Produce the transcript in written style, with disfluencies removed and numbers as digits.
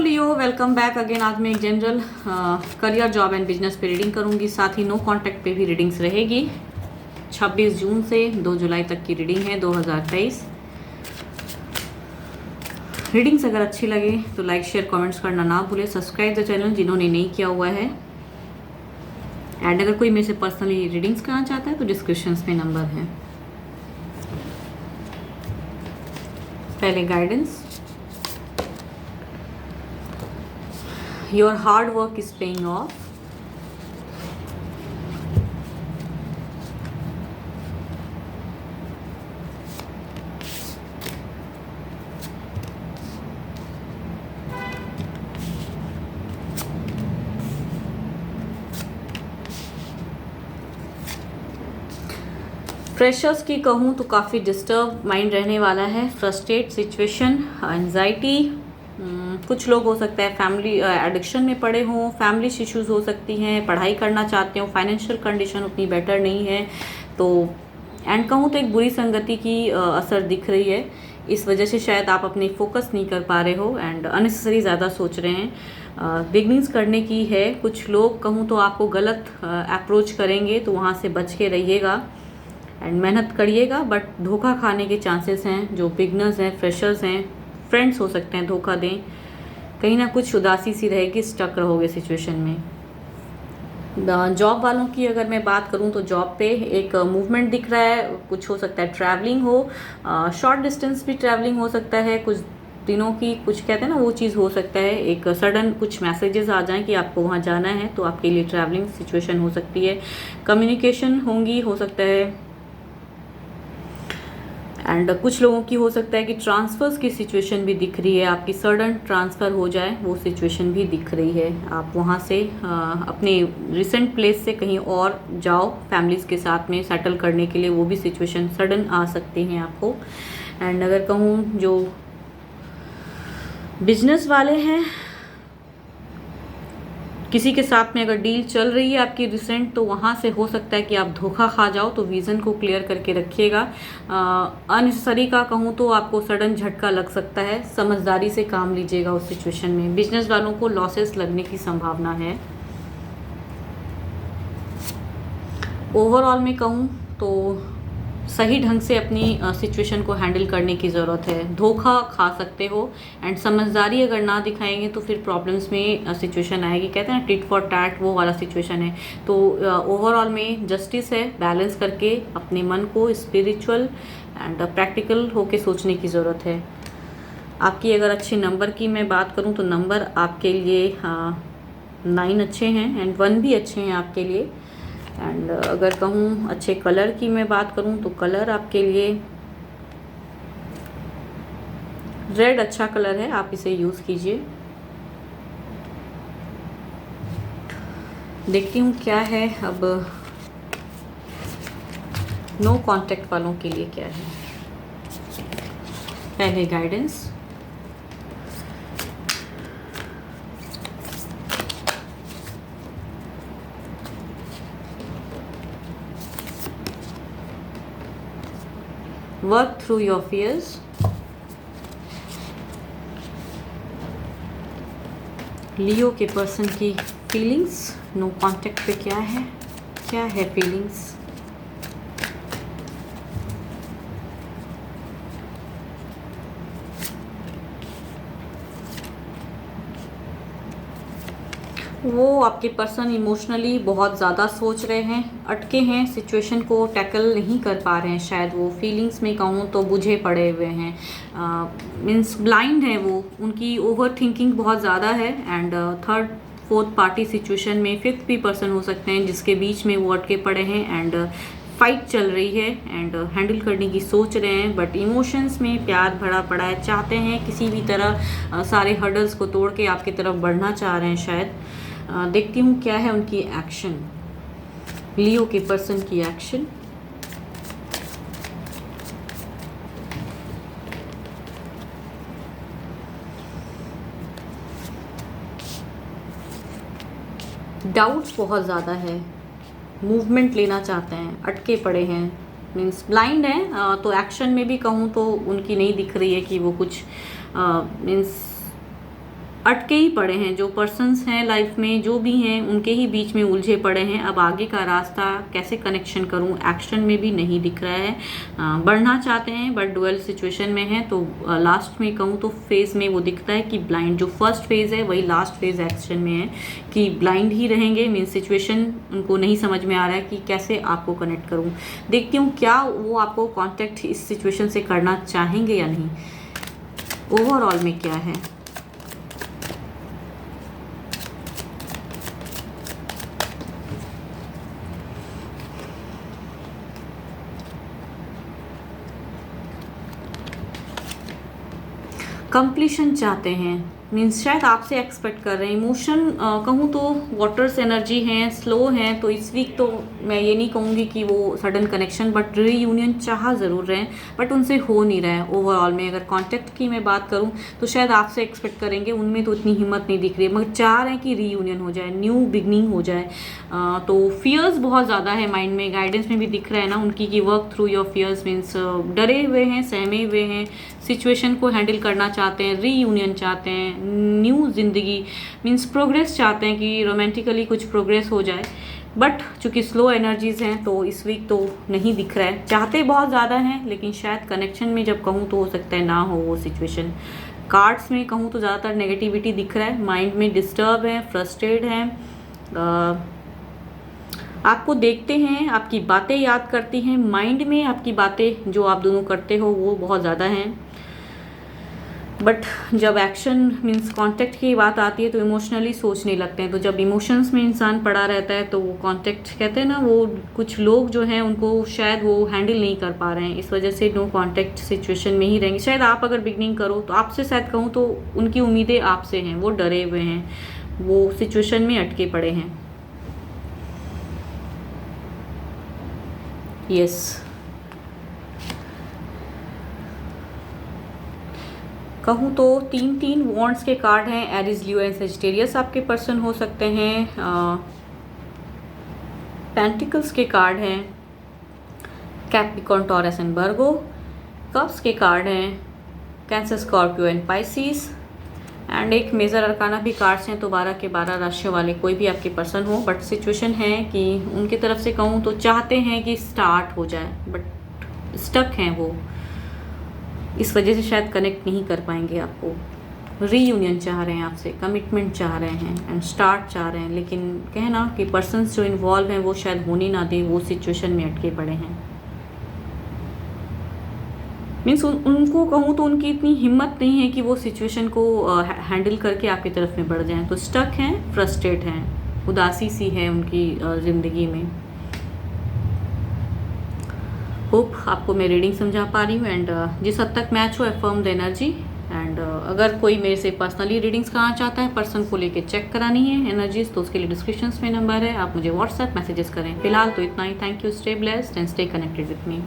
लियो, welcome back again. आज मैं एक general career, job and business पे रीडिंग करूंगी, साथ ही नो कांटेक्ट पे भी रीडिंग्स रहेगी। 26 जून से 2 जुलाई तक की रीडिंग है 2023। रीडिंग्स अगर अच्छी लगे तो लाइक शेयर कमेंट्स करना ना भूले। सब्सक्राइब द चैनल जिन्होंने नहीं किया हुआ है। एंड अगर कोई मेरे से पर्सनली रीडिंग्स करना चाहता है तो डिस्क्रिप्शन में नंबर है। पहले guidance. Your hard work is paying off. Freshers की कहूँ तो काफ़ी डिस्टर्ब माइंड रहने वाला है। Frustrate situation, anxiety. कुछ लोग हो सकता है फैमिली एडिक्शन में पड़े हों, फैमिली इश्यूज हो सकती हैं, पढ़ाई करना चाहते हो, फाइनेंशियल कंडीशन उतनी बेटर नहीं है। तो एंड कहूँ तो एक बुरी संगति की असर दिख रही है। इस वजह से शायद आप अपनी फोकस नहीं कर पा रहे हो एंड अननेसेसरी ज़्यादा सोच रहे हैं। बिगनिंग्स करने की है। कुछ लोग कहूँ तो आपको गलत अप्रोच करेंगे, तो वहाँ से बच के रहिएगा एंड मेहनत करिएगा, बट धोखा खाने के चांसेस हैं। जो बिगनर्स हैं, फ्रेशर्स हैं, फ्रेंड्स हो सकते हैं धोखा दें। कहीं ना कुछ उदासी सी रहेगी, स्टक रहोगे सिचुएशन में। जॉब वालों की अगर मैं बात करूं तो जॉब पे एक मूवमेंट दिख रहा है। कुछ हो सकता है ट्रैवलिंग हो, शॉर्ट डिस्टेंस भी ट्रैवलिंग हो सकता है। कुछ दिनों की कुछ कहते हैं ना, वो चीज़ हो सकता है। एक सडन कुछ मैसेजेस आ जाएं कि आपको वहाँ जाना है, तो आपके लिए ट्रैवलिंग सिचुएशन हो सकती है। कम्युनिकेशन होंगी, हो सकता है। एंड कुछ लोगों की हो सकता है कि ट्रांसफ़र्स की सिचुएशन भी दिख रही है। आपकी सडन ट्रांसफ़र हो जाए, वो सिचुएशन भी दिख रही है। आप वहाँ से अपने रिसेंट प्लेस से कहीं और जाओ फैमिलीज़ के साथ में सेटल करने के लिए, वो भी सिचुएशन सडन आ सकती हैं आपको। एंड अगर कहूँ जो बिजनेस वाले हैं, किसी के साथ में अगर डील चल रही है आपकी रिसेंट, तो वहाँ से हो सकता है कि आप धोखा खा जाओ, तो विज़न को क्लियर करके रखिएगा। अननेसेसरी का कहूँ तो आपको सडन झटका लग सकता है, समझदारी से काम लीजिएगा उस सिचुएशन में। बिजनेस वालों को लॉसेस लगने की संभावना है। ओवरऑल में कहूँ तो सही ढंग से अपनी सिचुएशन को हैंडल करने की ज़रूरत है। धोखा खा सकते हो एंड समझदारी अगर ना दिखाएंगे तो फिर प्रॉब्लम्स में सिचुएशन आएगी। कहते हैं ना टिट फॉर टैट, वो वाला सिचुएशन है। तो ओवरऑल में जस्टिस है। बैलेंस करके अपने मन को स्पिरिचुअल एंड प्रैक्टिकल होके सोचने की ज़रूरत है। आपकी अगर अच्छे नंबर की मैं बात करूँ तो नंबर आपके लिए 9 अच्छे हैं एंड 1 भी अच्छे हैं आपके लिए। एंड अगर कहूँ अच्छे कलर की मैं बात करूँ तो कलर आपके लिए रेड अच्छा कलर है, आप इसे यूज़ कीजिए। देखती हूँ क्या है अब नो कांटेक्ट वालों के लिए क्या है। पहले guidance. Work through your fears. Leo के पर्सन की फीलिंग्स नो कांटेक्ट पे क्या है फीलिंग्स। वो आपके पर्सन इमोशनली बहुत ज़्यादा सोच रहे हैं, अटके हैं, सिचुएशन को टैकल नहीं कर पा रहे हैं। शायद वो फीलिंग्स में कहूँ तो बुझे पड़े हुए हैं, मीन्स ब्लाइंड है वो। उनकी ओवर थिंकिंग बहुत ज़्यादा है। And third fourth party situation में फिफ्थ भी पर्सन हो सकते हैं जिसके बीच में वो अटके पड़े हैं एंड फाइट चल रही है एंड हैंडल करने की सोच रहे हैं, बट इमोशंस में प्यार भरा पड़ा है। चाहते हैं किसी भी तरह सारे हर्डल्स को तोड़ के आपकी तरफ बढ़ना चाह रहे हैं शायद। देखती हूँ क्या है उनकी एक्शन, लियो के पर्सन की एक्शन। डाउट्स बहुत ज़्यादा है, मूवमेंट लेना चाहते हैं, अटके पड़े हैं, मीन्स ब्लाइंड है। तो एक्शन में भी कहूँ तो उनकी नहीं दिख रही है कि वो कुछ मीन्स अटके ही पड़े हैं। जो पर्सन्स हैं लाइफ में, जो भी हैं, उनके ही बीच में उलझे पड़े हैं। अब आगे का रास्ता कैसे कनेक्शन करूं, एक्शन में भी नहीं दिख रहा है। बढ़ना चाहते हैं बट डुअल सिचुएशन में है। तो लास्ट में कहूं तो फेज में वो दिखता है कि ब्लाइंड, जो फर्स्ट फेज है वही लास्ट फेज एक्शन में है कि ब्लाइंड ही रहेंगे। मीन सिचुएशन उनको नहीं समझ में आ रहा है कि कैसे आपको कनेक्ट करूँ। देखती हूँ क्या वो आपको कॉन्टेक्ट इस सिचुएशन से करना चाहेंगे या नहीं। ओवरऑल में क्या है। कंप्लीशन चाहते हैं, मीन्स शायद आपसे एक्सपेक्ट कर रहे हैं। इमोशन कहूँ तो वाटर्स एनर्जी हैं, स्लो हैं। तो इस वीक तो मैं ये नहीं कहूँगी कि वो सडन कनेक्शन, बट रीयूनियन चाह ज़रूर रहे हैं बट उनसे हो नहीं रहा है। ओवरऑल में अगर कांटेक्ट की मैं बात करूँ तो शायद आपसे एक्सपेक्ट करेंगे, उनमें तो इतनी हिम्मत नहीं दिख रही है, मगर चाह रहे हैं कि रीयूनियन हो जाए, न्यू बिगनिंग हो जाए। तो फियर्स बहुत ज़्यादा है माइंड में, गाइडेंस में भी दिख रहा है ना उनकी कि work through your fears. Means डरे हुए हैं, सहमे हुए हैं, सिचुएशन को हैंडल करना चाहते हैं, रीयूनियन चाहते हैं, न्यू जिंदगी मीन्स प्रोग्रेस चाहते हैं कि रोमांटिकली कुछ प्रोग्रेस हो जाए। बट चूंकि स्लो एनर्जीज हैं तो इस वीक तो नहीं दिख रहा है। चाहते बहुत ज़्यादा हैं लेकिन शायद कनेक्शन में जब कहूँ तो हो सकता है ना हो वो सिचुएशन। कार्ड्स में कहूँ तो ज़्यादातर नेगेटिविटी दिख रहा है, माइंड में डिस्टर्ब है, फ्रस्ट्रेट हैं, आपको देखते हैं, आपकी बातें याद करती हैं, माइंड में आपकी बातें जो आप दोनों करते हो वो बहुत ज़्यादा हैं। बट जब एक्शन मीन्स कांटेक्ट की बात आती है तो इमोशनली सोचने लगते हैं। तो जब इमोशंस में इंसान पड़ा रहता है तो वो कांटेक्ट कहते हैं ना, वो कुछ लोग जो हैं उनको शायद वो हैंडल नहीं कर पा रहे हैं, इस वजह से नो कांटेक्ट सिचुएशन में ही रहेंगे। शायद आप अगर बिगनिंग करो तो आपसे शायद कहूँ तो उनकी उम्मीदें आपसे हैं, वो डरे हुए हैं, वो सिचुएशन में अटके पड़े हैं। यस, कहूँ तो 3 वॉन्ड्स के कार्ड हैं। एरिस, लियो एंड सजिटेरियस आपके पर्सन हो सकते हैं। पेंटिकल्स के कार्ड हैं, Capricorn, taurus and Virgo. Cups के कार्ड हैं, cancer, Scorpio and Pisces. And एक मेजर अरकाना भी कार्ड्स हैं। तो 12 के 12 राशियों वाले कोई भी आपके पर्सन हो, बट सिचुएशन है कि उनकी तरफ से कहूँ तो चाहते हैं कि स्टार्ट हो जाए बट स्टक हैं वो, इस वजह से शायद कनेक्ट नहीं कर पाएंगे आपको। रीयूनियन चाह रहे हैं आपसे, कमिटमेंट चाह रहे हैं एंड स्टार्ट चाह रहे हैं, लेकिन कहना कि पर्सन्स जो इन्वॉल्व हैं वो शायद होने ना दे, वो सिचुएशन में अटके पड़े हैं। मीन्स उनको कहूँ तो उनकी इतनी हिम्मत नहीं है कि वो सिचुएशन को हैंडल करके आपकी तरफ में बढ़ जाएं। तो स्टक हैं, फ्रस्ट्रेट हैं, उदासी सी है उनकी ज़िंदगी में। होप आपको मैं रीडिंग समझा पा रही हूँ एंड जिस हद तक मैच हो, अफर्म द एनर्जी। एंड अगर कोई मेरे से पर्सनली रीडिंग्स कराना चाहता है, पर्सन को लेके चेक करानी है एनर्जीज, तो उसके लिए डिस्क्रिप्शन में नंबर है, आप मुझे व्हाट्सएप मैसेजेस करें। फिलहाल तो इतना ही। Thank you, stay blessed and stay connected with me.